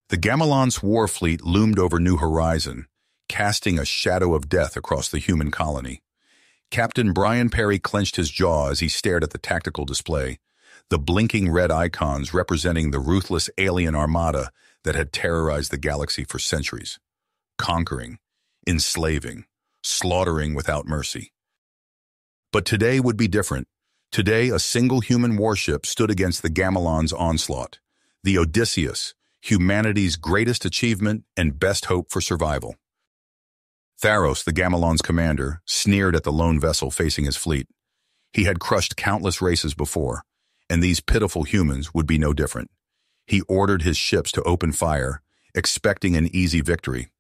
The Gamelon's war fleet loomed over New Horizon, casting a shadow of death across the human colony. Captain Brian Perry clenched his jaw as he stared at the tactical display, the blinking red icons representing the ruthless alien armada that had terrorized the galaxy for centuries, conquering, enslaving, slaughtering without mercy. But today would be different. Today, a single human warship stood against the Gamelon's onslaught, the Odysseus, humanity's greatest achievement and best hope for survival. Tharos, the Gamelon's commander, sneered at the lone vessel facing his fleet. He had crushed countless races before, and these pitiful humans would be no different. He ordered his ships to open fire, expecting an easy victory.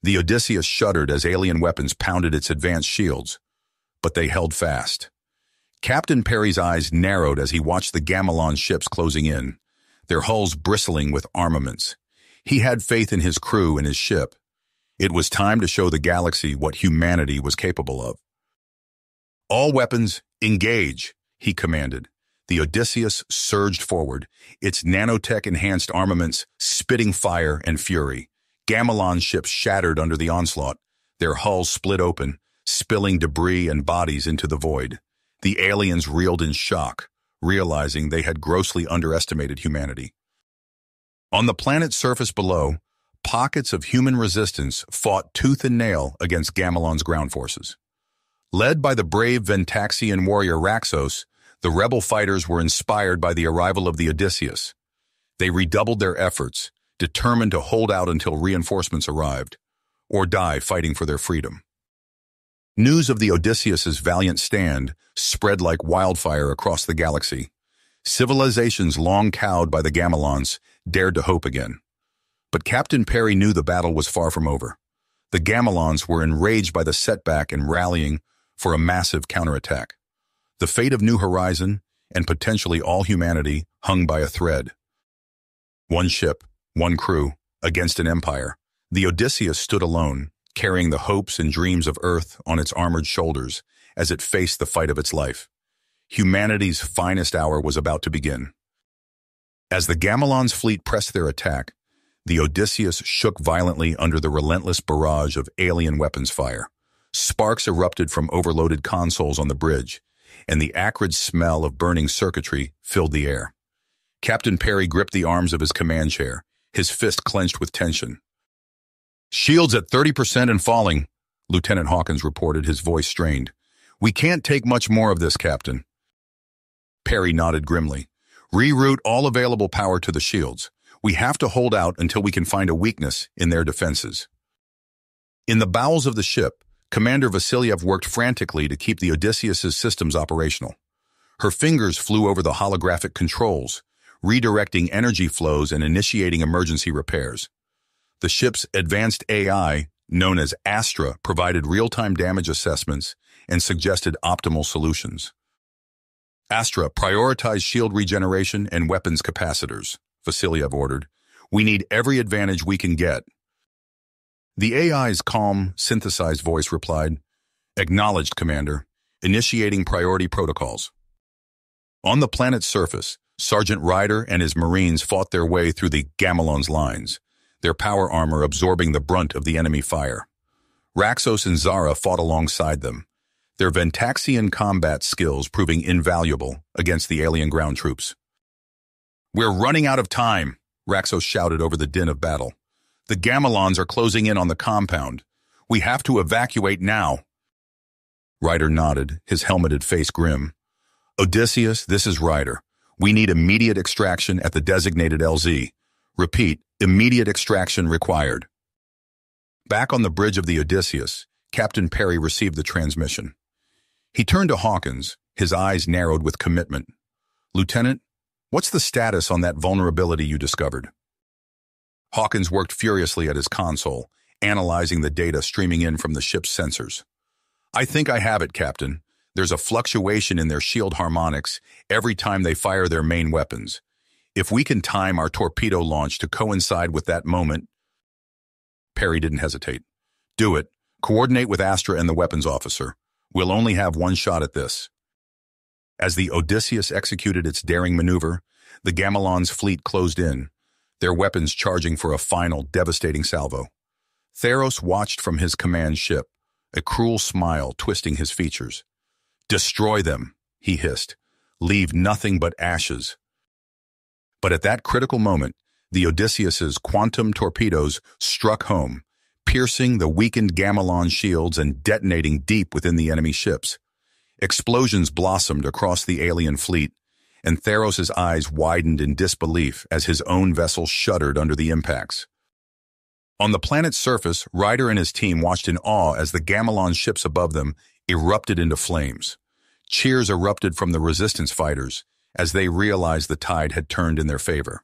The Odysseus shuddered as alien weapons pounded its advanced shields, but they held fast. Captain Perry's eyes narrowed as he watched the Gamelon ships closing in, their hulls bristling with armaments. He had faith in his crew and his ship. It was time to show the galaxy what humanity was capable of. "All weapons, engage," he commanded. The Odysseus surged forward, its nanotech-enhanced armaments spitting fire and fury. Gamelon ships shattered under the onslaught, their hulls split open, spilling debris and bodies into the void. The aliens reeled in shock, realizing they had grossly underestimated humanity. On the planet's surface below, pockets of human resistance fought tooth and nail against Gamelon's ground forces. Led by the brave Ventaxian warrior Raxos, the rebel fighters were inspired by the arrival of the Odysseus. They redoubled their efforts, determined to hold out until reinforcements arrived, or die fighting for their freedom. News of the Odysseus's valiant stand spread like wildfire across the galaxy. Civilizations long cowed by the Gamelons dared to hope again. But Captain Perry knew the battle was far from over. The Gamelons were enraged by the setback and rallying for a massive counterattack. The fate of New Horizon, and potentially all humanity, hung by a thread. One ship, one crew, against an empire. The Odysseus stood alone, carrying the hopes and dreams of Earth on its armored shoulders as it faced the fight of its life. Humanity's finest hour was about to begin. As the Gamelon's fleet pressed their attack, the Odysseus shook violently under the relentless barrage of alien weapons fire. Sparks erupted from overloaded consoles on the bridge, and the acrid smell of burning circuitry filled the air. Captain Perry gripped the arms of his command chair, his fist clenched with tension. "Shields at 30% and falling," Lieutenant Hawkins reported, his voice strained. "We can't take much more of this, Captain." Perry nodded grimly. "Reroute all available power to the shields. We have to hold out until we can find a weakness in their defenses." In the bowels of the ship, Commander Vasilyev worked frantically to keep the Odysseus's systems operational. Her fingers flew over the holographic controls, redirecting energy flows and initiating emergency repairs. The ship's advanced AI, known as Astra, provided real-time damage assessments and suggested optimal solutions. "Astra, prioritize shield regeneration and weapons capacitors," Vasilyev ordered. "We need every advantage we can get." The AI's calm, synthesized voice replied, "Acknowledged, Commander. Initiating priority protocols." On the planet's surface, Sergeant Ryder and his Marines fought their way through the Gamelon's lines, their power armor absorbing the brunt of the enemy fire. Raxos and Zara fought alongside them, their Ventaxian combat skills proving invaluable against the alien ground troops. "We're running out of time," Raxos shouted over the din of battle. "The Gamelons are closing in on the compound. We have to evacuate now." Ryder nodded, his helmeted face grim. "Odysseus, this is Ryder. We need immediate extraction at the designated LZ. Repeat, immediate extraction required." Back on the bridge of the Odysseus, Captain Perry received the transmission. He turned to Hawkins, his eyes narrowed with commitment. "Lieutenant, what's the status on that vulnerability you discovered?" Hawkins worked furiously at his console, analyzing the data streaming in from the ship's sensors. "I think I have it, Captain. There's a fluctuation in their shield harmonics every time they fire their main weapons. If we can time our torpedo launch to coincide with that moment..." Perry didn't hesitate. "Do it. Coordinate with Astra and the weapons officer. We'll only have one shot at this." As the Odysseus executed its daring maneuver, the Gamelon's fleet closed in, their weapons charging for a final, devastating salvo. Theros watched from his command ship, a cruel smile twisting his features. "Destroy them," he hissed. "Leave nothing but ashes." But at that critical moment, the Odysseus's quantum torpedoes struck home, piercing the weakened Gamelon shields and detonating deep within the enemy ships. Explosions blossomed across the alien fleet, and Theros' eyes widened in disbelief as his own vessel shuddered under the impacts. On the planet's surface, Ryder and his team watched in awe as the Gamelon ships above them erupted into flames. Cheers erupted from the resistance fighters as they realized the tide had turned in their favor.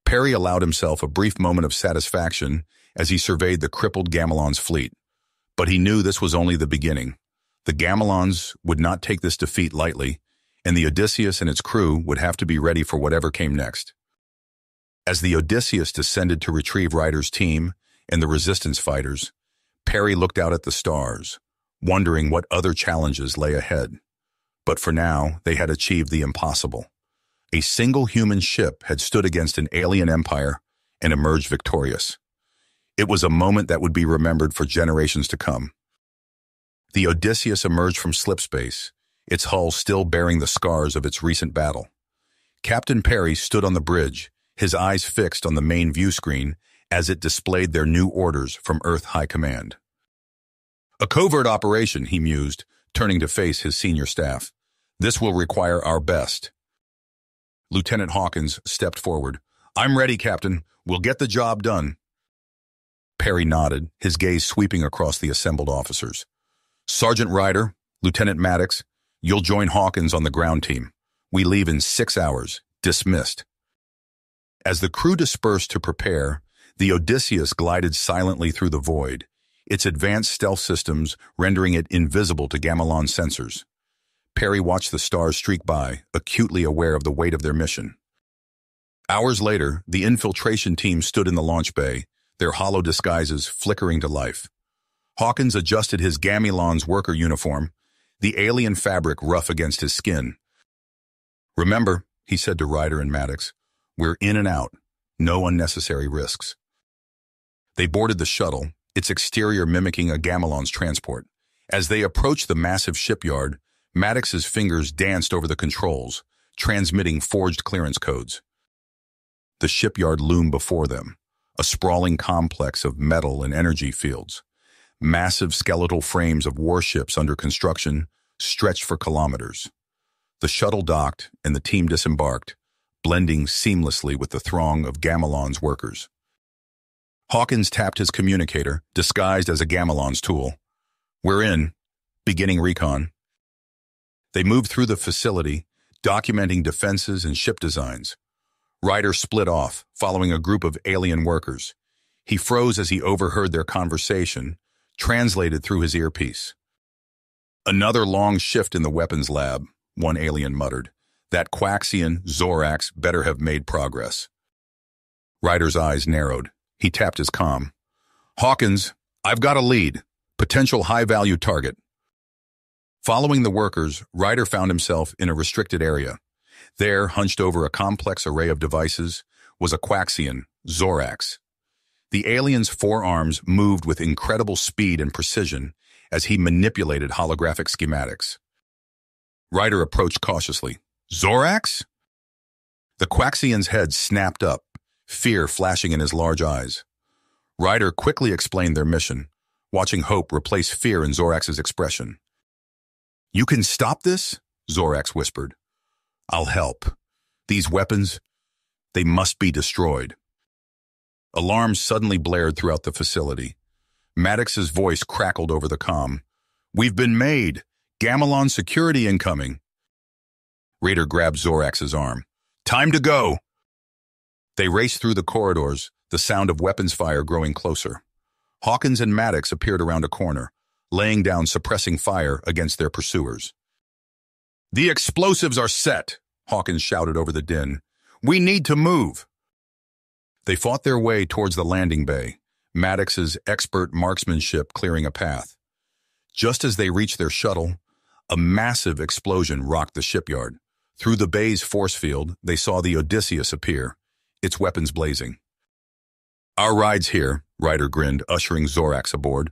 Perry allowed himself a brief moment of satisfaction as he surveyed the crippled Gamelon's fleet. But he knew this was only the beginning. The Gamelons would not take this defeat lightly, and the Odysseus and its crew would have to be ready for whatever came next. As the Odysseus descended to retrieve Ryder's team and the resistance fighters, Perry looked out at the stars, wondering what other challenges lay ahead. But for now, they had achieved the impossible. A single human ship had stood against an alien empire and emerged victorious. It was a moment that would be remembered for generations to come. The Odysseus emerged from slipspace, its hull still bearing the scars of its recent battle. Captain Perry stood on the bridge, his eyes fixed on the main view screen as it displayed their new orders from Earth High Command. "A covert operation," he mused, turning to face his senior staff. "This will require our best." Lieutenant Hawkins stepped forward. "I'm ready, Captain. We'll get the job done." Perry nodded, his gaze sweeping across the assembled officers. "Sergeant Ryder, Lieutenant Maddox, you'll join Hawkins on the ground team. We leave in 6 hours. Dismissed." As the crew dispersed to prepare, the Odysseus glided silently through the void, its advanced stealth systems rendering it invisible to Gamelon sensors. Perry watched the stars streak by, acutely aware of the weight of their mission. Hours later, the infiltration team stood in the launch bay, their hollow disguises flickering to life. Hawkins adjusted his Gamelon's worker uniform, the alien fabric rough against his skin. "Remember," he said to Ryder and Maddox, "we're in and out. No unnecessary risks." They boarded the shuttle, its exterior mimicking a Gamelon's transport. As they approached the massive shipyard, Maddox's fingers danced over the controls, transmitting forged clearance codes. The shipyard loomed before them, a sprawling complex of metal and energy fields. Massive skeletal frames of warships under construction stretched for kilometers. The shuttle docked and the team disembarked, blending seamlessly with the throng of Gamelon's workers. Hawkins tapped his communicator, disguised as a Gamelon's tool. "We're in. Beginning recon." They moved through the facility, documenting defenses and ship designs. Ryder split off, following a group of alien workers. He froze as he overheard their conversation, translated through his earpiece. "Another long shift in the weapons lab," one alien muttered. "That Quaxian, Zorax, better have made progress." Ryder's eyes narrowed. He tapped his comm. "Hawkins, I've got a lead. Potential high-value target." Following the workers, Ryder found himself in a restricted area. There, hunched over a complex array of devices, was a Quaxian, Zorax. The alien's forearms moved with incredible speed and precision as he manipulated holographic schematics. Ryder approached cautiously. "Zorax?" The Quaxian's head snapped up, fear flashing in his large eyes. Ryder quickly explained their mission, watching hope replace fear in Zorax's expression. "You can stop this?" Zorax whispered. "I'll help. These weapons, they must be destroyed." Alarms suddenly blared throughout the facility. Maddox's voice crackled over the comm. "We've been made. Gamelon security incoming." Raider grabbed Zorax's arm. "Time to go." They raced through the corridors, the sound of weapons fire growing closer. Hawkins and Maddox appeared around a corner, laying down suppressing fire against their pursuers. "The explosives are set," Hawkins shouted over the din. "We need to move." They fought their way towards the landing bay, Maddox's expert marksmanship clearing a path. Just as they reached their shuttle, a massive explosion rocked the shipyard. Through the bay's force field, they saw the Odysseus appear, its weapons blazing. "Our ride's here," Ryder grinned, ushering Zorax aboard.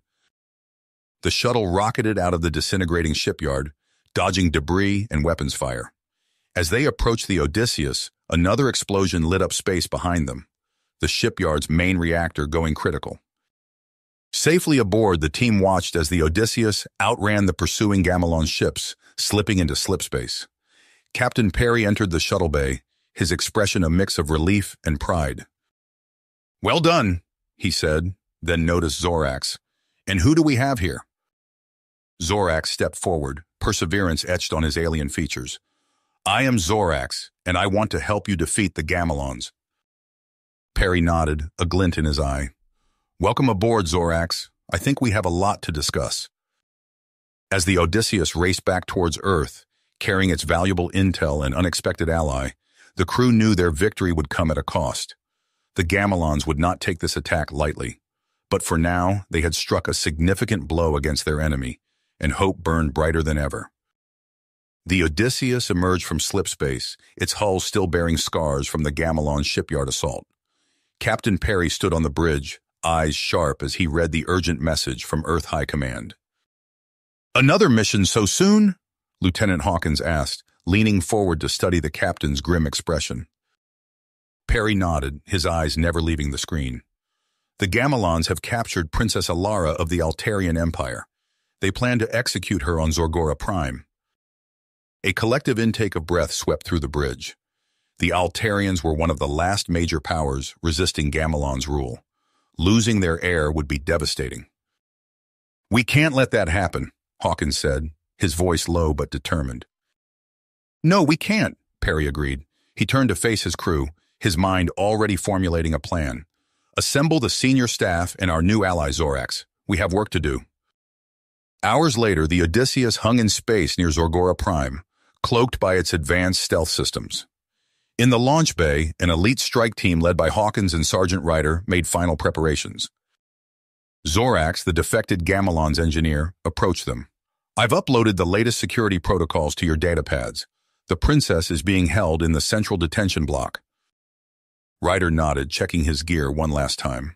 The shuttle rocketed out of the disintegrating shipyard, dodging debris and weapons fire. As they approached the Odysseus, another explosion lit up space behind them, the shipyard's main reactor going critical. Safely aboard, the team watched as the Odysseus outran the pursuing Gamelon's ships, slipping into slipspace. Captain Perry entered the shuttle bay, his expression a mix of relief and pride. "Well done," he said, then noticed Zorax. "And who do we have here?" Zorax stepped forward, perseverance etched on his alien features. "I am Zorax, and I want to help you defeat the Gamelons." Perry nodded, a glint in his eye. "Welcome aboard, Zorax. I think we have a lot to discuss." As the Odysseus raced back towards Earth, carrying its valuable intel and unexpected ally, the crew knew their victory would come at a cost. The Gamelons would not take this attack lightly, but for now they had struck a significant blow against their enemy, and hope burned brighter than ever. The Odysseus emerged from slipspace, its hull still bearing scars from the Gamelon shipyard assault. Captain Perry stood on the bridge, eyes sharp as he read the urgent message from Earth High Command. "Another mission so soon?" Lieutenant Hawkins asked, leaning forward to study the captain's grim expression. Perry nodded, his eyes never leaving the screen. "The Gamelons have captured Princess Alara of the Altarian Empire. They plan to execute her on Zorgora Prime." A collective intake of breath swept through the bridge. The Altarians were one of the last major powers resisting Gamelon's rule. Losing their heir would be devastating. "We can't let that happen," Hawkins said, his voice low but determined. "No, we can't," Perry agreed. He turned to face his crew, his mind already formulating a plan. "Assemble the senior staff and our new ally Zorax. We have work to do." Hours later, the Odysseus hung in space near Zorgora Prime, cloaked by its advanced stealth systems. In the launch bay, an elite strike team led by Hawkins and Sergeant Ryder made final preparations. Zorax, the defected Gamelon's engineer, approached them. "I've uploaded the latest security protocols to your datapads. The princess is being held in the central detention block." Ryder nodded, checking his gear one last time.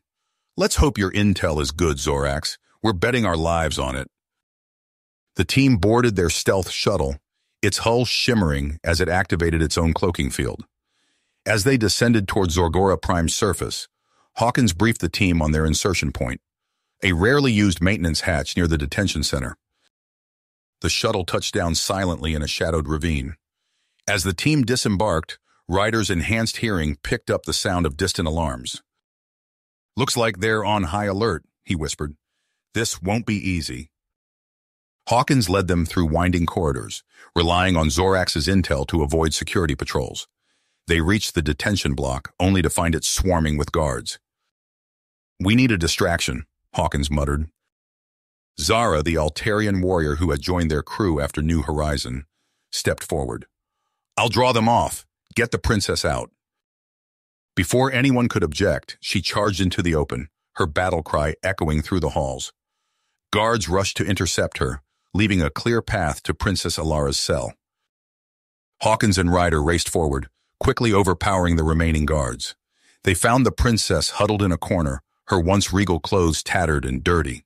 "Let's hope your intel is good, Zorax. We're betting our lives on it." The team boarded their stealth shuttle, its hull shimmering as it activated its own cloaking field. As they descended toward Zorgora Prime's surface, Hawkins briefed the team on their insertion point, a rarely used maintenance hatch near the detention center. The shuttle touched down silently in a shadowed ravine. As the team disembarked, Ryder's enhanced hearing picked up the sound of distant alarms. "Looks like they're on high alert," he whispered. "This won't be easy." Hawkins led them through winding corridors, relying on Zorax's intel to avoid security patrols. They reached the detention block, only to find it swarming with guards. "We need a distraction," Hawkins muttered. Zara, the Altarian warrior who had joined their crew after New Horizon, stepped forward. "I'll draw them off. Get the princess out." Before anyone could object, she charged into the open, her battle cry echoing through the halls. Guards rushed to intercept her, leaving a clear path to Princess Alara's cell. Hawkins and Ryder raced forward, quickly overpowering the remaining guards. They found the princess huddled in a corner, her once regal clothes tattered and dirty.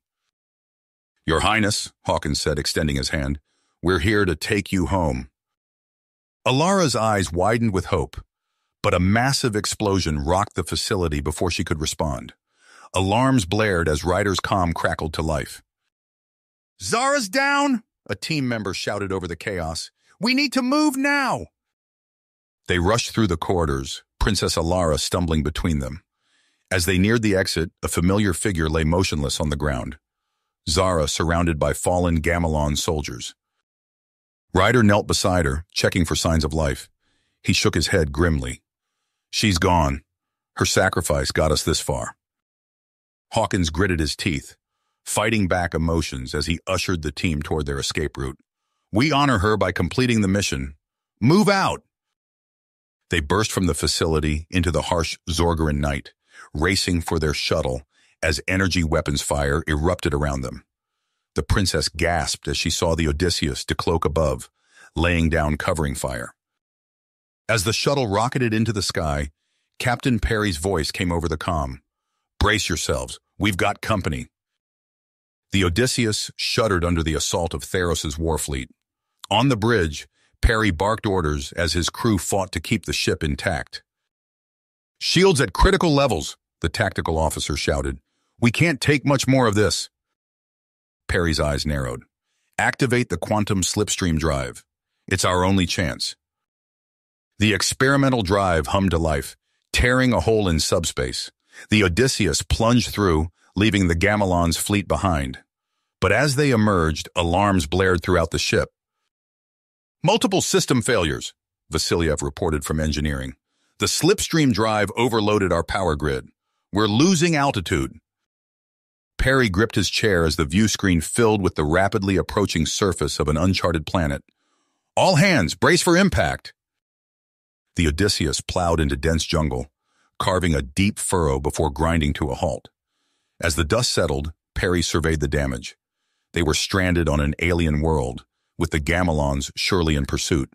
"Your Highness," Hawkins said, extending his hand, "we're here to take you home." Alara's eyes widened with hope, but a massive explosion rocked the facility before she could respond. Alarms blared as Ryder's comm crackled to life. "Zara's down!" a team member shouted over the chaos. "We need to move now!" They rushed through the corridors, Princess Alara stumbling between them. As they neared the exit, a familiar figure lay motionless on the ground. Zara surrounded by fallen Gamelon soldiers. Ryder knelt beside her, checking for signs of life. He shook his head grimly. "She's gone. Her sacrifice got us this far." Hawkins gritted his teeth, fighting back emotions as he ushered the team toward their escape route. "We honor her by completing the mission. Move out!" They burst from the facility into the harsh Zorgoran night, racing for their shuttle as energy weapons fire erupted around them. The princess gasped as she saw the Odysseus decloak above, laying down covering fire. As the shuttle rocketed into the sky, Captain Perry's voice came over the comm. "Brace yourselves. We've got company." The Odysseus shuddered under the assault of Theros's warfleet. On the bridge, Perry barked orders as his crew fought to keep the ship intact. "Shields at critical levels," the tactical officer shouted. "We can't take much more of this." Perry's eyes narrowed. "Activate the quantum slipstream drive. It's our only chance." The experimental drive hummed to life, tearing a hole in subspace. The Odysseus plunged through, leaving the Gamelon's fleet behind. But as they emerged, alarms blared throughout the ship. "Multiple system failures," Vasilyev reported from engineering. "The slipstream drive overloaded our power grid. We're losing altitude." Perry gripped his chair as the view screen filled with the rapidly approaching surface of an uncharted planet. "All hands, brace for impact." The Odysseus plowed into dense jungle, carving a deep furrow before grinding to a halt. As the dust settled, Perry surveyed the damage. They were stranded on an alien world, with the Gamelons surely in pursuit.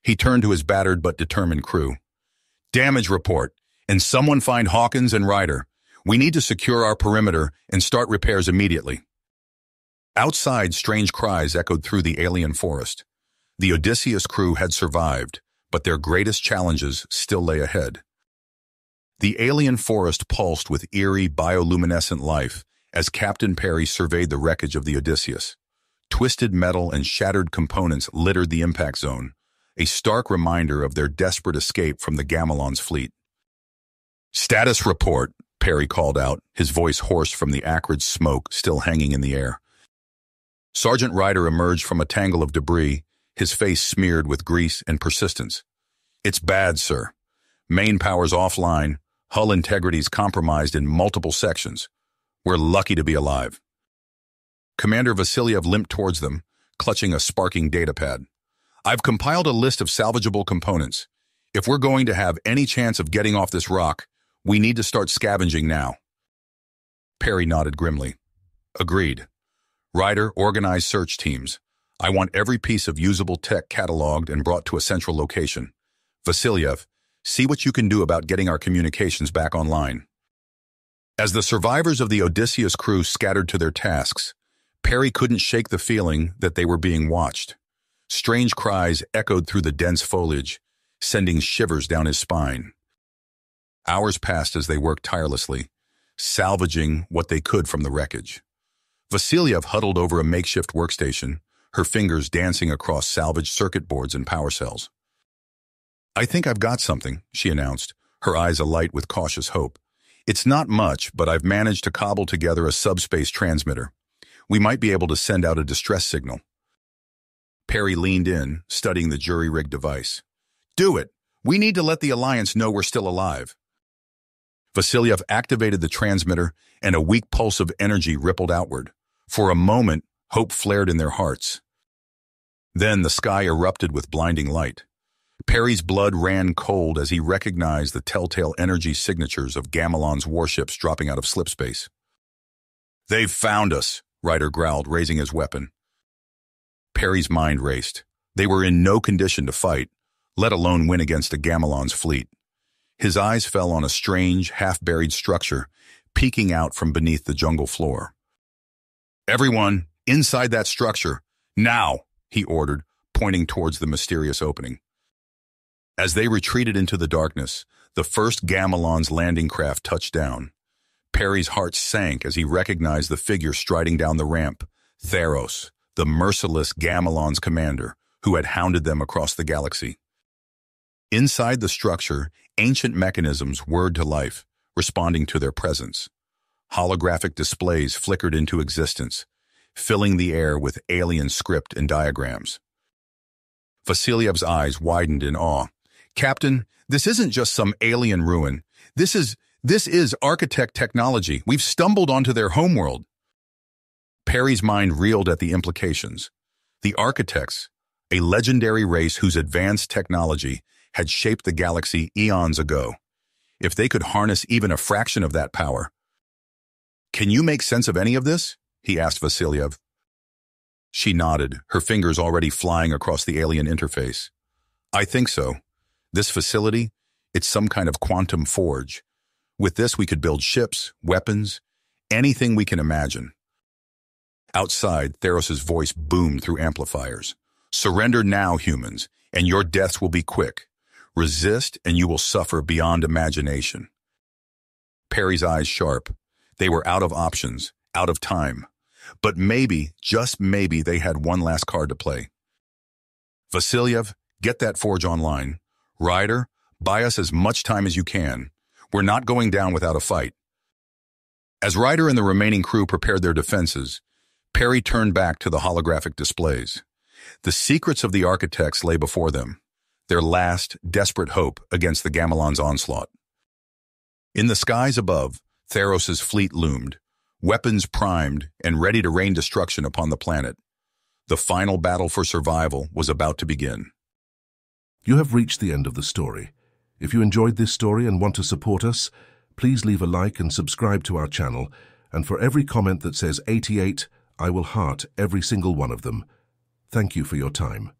He turned to his battered but determined crew. "Damage report, and someone find Hawkins and Ryder. We need to secure our perimeter and start repairs immediately." Outside, strange cries echoed through the alien forest. The Odysseus crew had survived, but their greatest challenges still lay ahead. The alien forest pulsed with eerie bioluminescent life as Captain Perry surveyed the wreckage of the Odysseus. Twisted metal and shattered components littered the impact zone, a stark reminder of their desperate escape from the Gamelon's fleet. "Status report," Perry called out, his voice hoarse from the acrid smoke still hanging in the air. Sergeant Ryder emerged from a tangle of debris, his face smeared with grease and persistence. "It's bad, sir. Main power's offline, hull integrity's compromised in multiple sections. We're lucky to be alive." Commander Vasilyev limped towards them, clutching a sparking datapad. "I've compiled a list of salvageable components. If we're going to have any chance of getting off this rock, we need to start scavenging now." Perry nodded grimly. "Agreed. Ryder, organize search teams. I want every piece of usable tech cataloged and brought to a central location. Vasilyev, see what you can do about getting our communications back online." As the survivors of the Odysseus crew scattered to their tasks, Perry couldn't shake the feeling that they were being watched. Strange cries echoed through the dense foliage, sending shivers down his spine. Hours passed as they worked tirelessly, salvaging what they could from the wreckage. Vasilyev huddled over a makeshift workstation, her fingers dancing across salvaged circuit boards and power cells. "I think I've got something," she announced, her eyes alight with cautious hope. "It's not much, but I've managed to cobble together a subspace transmitter. We might be able to send out a distress signal." Perry leaned in, studying the jury-rigged device. "Do it! We need to let the Alliance know we're still alive." Vasilyev activated the transmitter, and a weak pulse of energy rippled outward. For a moment, hope flared in their hearts. Then the sky erupted with blinding light. Perry's blood ran cold as he recognized the telltale energy signatures of Gamelon's warships dropping out of slipspace. "They've found us," Ryder growled, raising his weapon. Perry's mind raced. They were in no condition to fight, let alone win against a Gamelon's fleet. His eyes fell on a strange, half-buried structure peeking out from beneath the jungle floor. "Everyone, inside that structure, now!" he ordered, pointing towards the mysterious opening. As they retreated into the darkness, the first Gamelon's landing craft touched down. Perry's heart sank as he recognized the figure striding down the ramp, Theros, the merciless Gamelon's commander, who had hounded them across the galaxy. Inside the structure, ancient mechanisms whirred to life, responding to their presence. Holographic displays flickered into existence, filling the air with alien script and diagrams. Vasilyev's eyes widened in awe. "Captain, this isn't just some alien ruin. This is architect technology. We've stumbled onto their homeworld." Perry's mind reeled at the implications. The Architects, a legendary race whose advanced technology had shaped the galaxy eons ago. If they could harness even a fraction of that power. "Can you make sense of any of this?" he asked Vasilyev. She nodded, her fingers already flying across the alien interface. "I think so. This facility, It's some kind of quantum forge. With this, we could build ships, weapons, anything we can imagine. Outside, Theros' voice boomed through amplifiers. Surrender now, humans, and your deaths will be quick. Resist, and you will suffer beyond imagination. Perry's eyes sharp. They were out of options, out of time. But maybe, just maybe, they had one last card to play. Vasilyev, get that forge online. Ryder, buy us as much time as you can. We're not going down without a fight. As Ryder and the remaining crew prepared their defenses, Perry turned back to the holographic displays. The secrets of the architects lay before them, their last, desperate hope against the Gamelon's onslaught. In the skies above, Theros' fleet loomed, weapons primed and ready to rain destruction upon the planet. The final battle for survival was about to begin. You have reached the end of the story. If you enjoyed this story and want to support us, please leave a like and subscribe to our channel, and for every comment that says 88, I will heart every single one of them. Thank you for your time.